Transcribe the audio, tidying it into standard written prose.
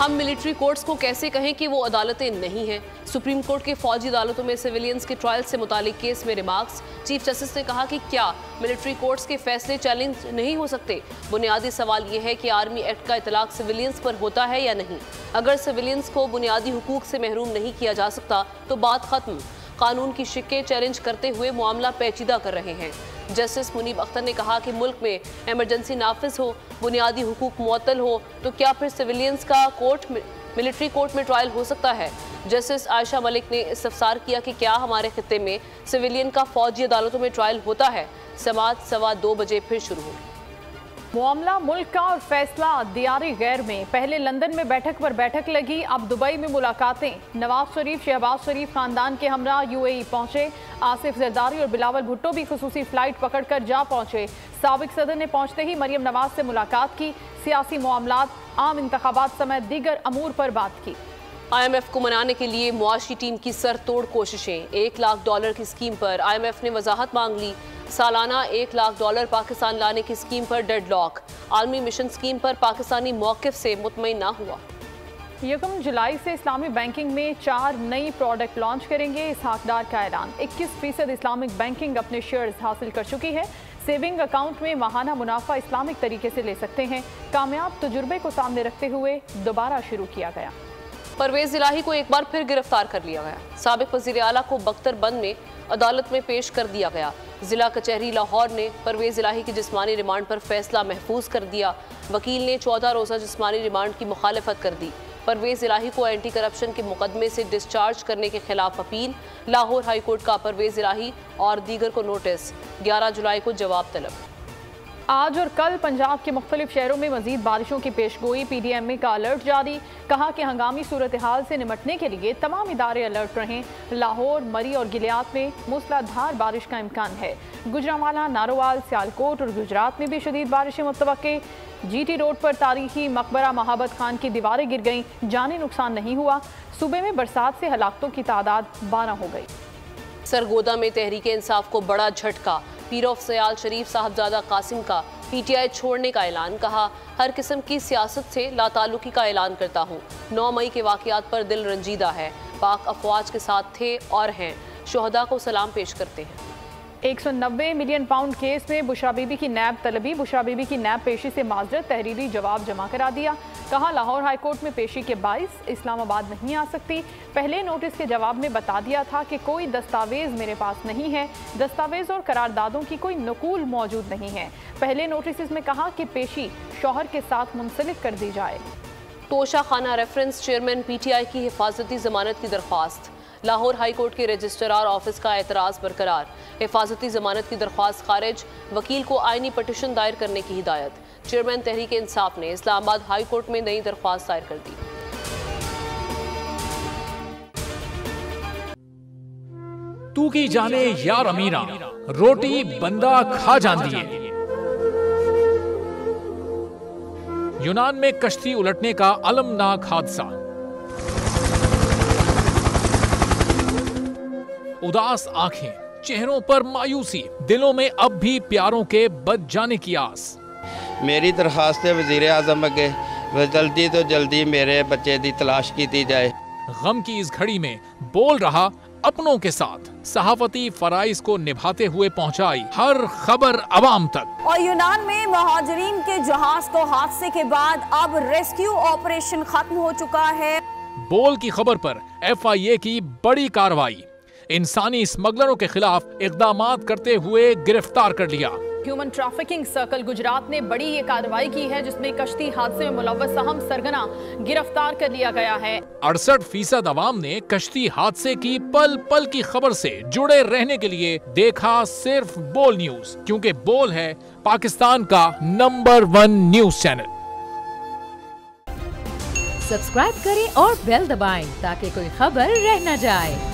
हम military courts को कैसे कहें कि वो अदालतें नहीं हैं। सुप्रीम कोर्ट के फौजी अदालतों में सिविलियंस के ट्रायल से मुतालिक केस में रिमार्क्स। चीफ जस्टिस ने कहा कि क्या मिलिट्री कोर्ट्स के फैसले चैलेंज नहीं हो सकते। बुनियादी सवाल ये है कि आर्मी एक्ट का इतलाक सिविलियंस पर होता है या नहीं। अगर सिविलियंस को बुनियादी हुकूक से महरूम नहीं किया जा सकता तो बात खत्म। कानून की शिक्के चैलेंज करते हुए मामला पेचीदा कर रहे हैं। जस्टिस मुनीब अख्तर ने कहा कि मुल्क में इमरजेंसी नाफिज हो, बुनियादी हुकूक मुअत्तल हो तो क्या फिर सिविलियंस का कोर्ट मिलिट्री कोर्ट में ट्रायल हो सकता है। जस्टिस आयशा मलिक ने इस्तफसार किया कि क्या हमारे खित्ते में सिविलियन का फौजी अदालतों में ट्रायल होता है। समाअत 2:15 बजे फिर शुरू होगी। मामला मुल्क का और फैसला दियारी गैर में। पहले लंदन में बैठक पर बैठक लगी, अब दुबई में मुलाकातें। नवाज शरीफ शहबाज शरीफ खानदान के हमरा यूएई पहुंचे। आसिफ जरदारी और बिलावल भुट्टो भी खुसूसी फ्लाइट पकड़कर जा पहुंचे। साबिक सदर ने पहुंचते ही मरियम नवाज से मुलाकात की। सियासी मामलात, आम इंतखाबात समेत दीगर अमूर पर बात की। IMF को मनाने के लिए मुआशी टीम की सरतोड़ कोशिशें। $1 लाख की स्कीम पर IMF ने वजाहत मांग ली। सालाना $1 लाख पाकिस्तान लाने की स्कीम पर डेडलॉक। आलमी मिशन स्कीम पर पाकिस्तानी मौक़िफ़ से मुतमईन ना हुआ। 1 जुलाई से इस्लामी बैंकिंग में 4 नई प्रोडक्ट लॉन्च करेंगे। इसहाक डार का ऐलान। 21% इस्लामिक बैंकिंग अपने शेयर्स हासिल कर चुकी है। सेविंग अकाउंट में माहाना मुनाफा इस्लामिक तरीके से ले सकते हैं। कामयाब तजुर्बे को सामने रखते हुए दोबारा शुरू किया गया। परवेज इलाही को एक बार फिर गिरफ्तार कर लिया गया। साबिक वज़ीर आला को बख्तरबंद में अदालत में पेश कर दिया गया। जिला कचहरी लाहौर ने परवेज इलाही की जिस्मानी रिमांड पर फैसला महफूज कर दिया। वकील ने 14 रोज़ा जिस्मानी रिमांड की मुखालफत कर दी। परवेज इलाही को एंटी करप्शन के मुकदमे से डिस्चार्ज करने के खिलाफ अपील। लाहौर हाई कोर्ट का परवेज इलाही और दीगर को नोटिस। 11 जुलाई को जवाब तलब। आज और कल पंजाब के मुख्तलिफ शहरों में मजीद बारिशों की पेशगोई। PDMA का अलर्ट जारी। कहा कि हंगामी सूरत हाल से निमटने के लिए तमाम इदारे अलर्ट रहें। लाहौर, मरी और गिलियात में मूसलाधार बारिश का इम्कान है। गुजरांवाला, नारोवाल, सियालकोट और गुजरात में भी शदीद बारिशें मुतवक्के। GT रोड पर तारीखी मकबरा महाबत खान की दीवारें गिर गईं, जानी नुकसान नहीं हुआ। सूबे में बरसात से हलाकतों की तादाद 12 हो गई। सरगोदा में तहरीक इंसाफ को बड़ा झटका। पीर ऑफ सयाल शरीफ साहबजादा कासिम का PTI छोड़ने का ऐलान। कहा, हर किस्म की सियासत से लाताल्लुकी का ऐलान करता हूँ। 9 मई के वाक़यात पर दिल रंजीदा है। पाक अफवाज के साथ थे और हैं। शोहदा को सलाम पेश करते हैं। 190 मिलियन पाउंड केस में बुशरा बीबी की नैब तलबी। बुशरा बीबी की नैब पेशी से माजरत, तहरीरी जवाब जमा करा दिया। कहा, लाहौर हाई कोर्ट में पेशी के 22 इस्लामाबाद नहीं आ सकती। पहले नोटिस के जवाब में बता दिया था कि कोई दस्तावेज मेरे पास नहीं है। दस्तावेज और करारदादों की कोई नकूल मौजूद नहीं है। पहले नोटिस में कहा कि पेशी शौहर के साथ मुंसलिक कर दी जाए। तोशा खाना रेफरेंस चेयरमैन PTI की हिफाजती जमानत की दरख्वास्त। लाहौर हाई कोर्ट के रजिस्ट्रार ऑफिस का एतराज़ बरकरार। हिफाजती जमानत की दरख्वास्त खारिज। वकील को आईनी पटिशन दायर करने की हिदायत। चेयरमैन तहरीक इंसाफ ने इस्लामाबाद हाई कोर्ट में नई दरख्वास्त दायर कर दी। तू की जाने यार अमीरा, रोटी बंदा खा जाती है। यूनान में कश्ती उलटने का अलमनाक हादसा। उदास आंखें, चेहरों पर मायूसी, दिलों में अब भी प्यारों के बच जाने की आस। मेरी दरखास्त है वज़ीर आज़म अगे जल्दी तो जल्दी मेरे बच्चे की तलाश की जाए। गम की इस घड़ी में बोल रहा अपनों के साथ, सहाफती फराइज को निभाते हुए पहुंचाई हर खबर अवाम तक। और यूनान में महाजरीन के जहाज को हादसे के बाद अब रेस्क्यू ऑपरेशन खत्म हो चुका है। बोल की खबर पर FIA की बड़ी कार्रवाई। इंसानी स्मगलरों के खिलाफ इक़दामात करते हुए गिरफ्तार कर लिया। ह्यूमन ट्रैफिकिंग सर्कल गुजरात ने बड़ी ये कार्रवाई की है, जिसमें कश्ती हादसे में मुलव्वस अहम सरगना गिरफ्तार कर लिया गया है। 68% अवाम ने कश्ती हादसे की पल पल की खबर से जुड़े रहने के लिए देखा सिर्फ बोल न्यूज, क्योंकि बोल है पाकिस्तान का नंबर 1 न्यूज चैनल। सब्सक्राइब करें और बेल दबाएं ताकि कोई खबर रह न जाए।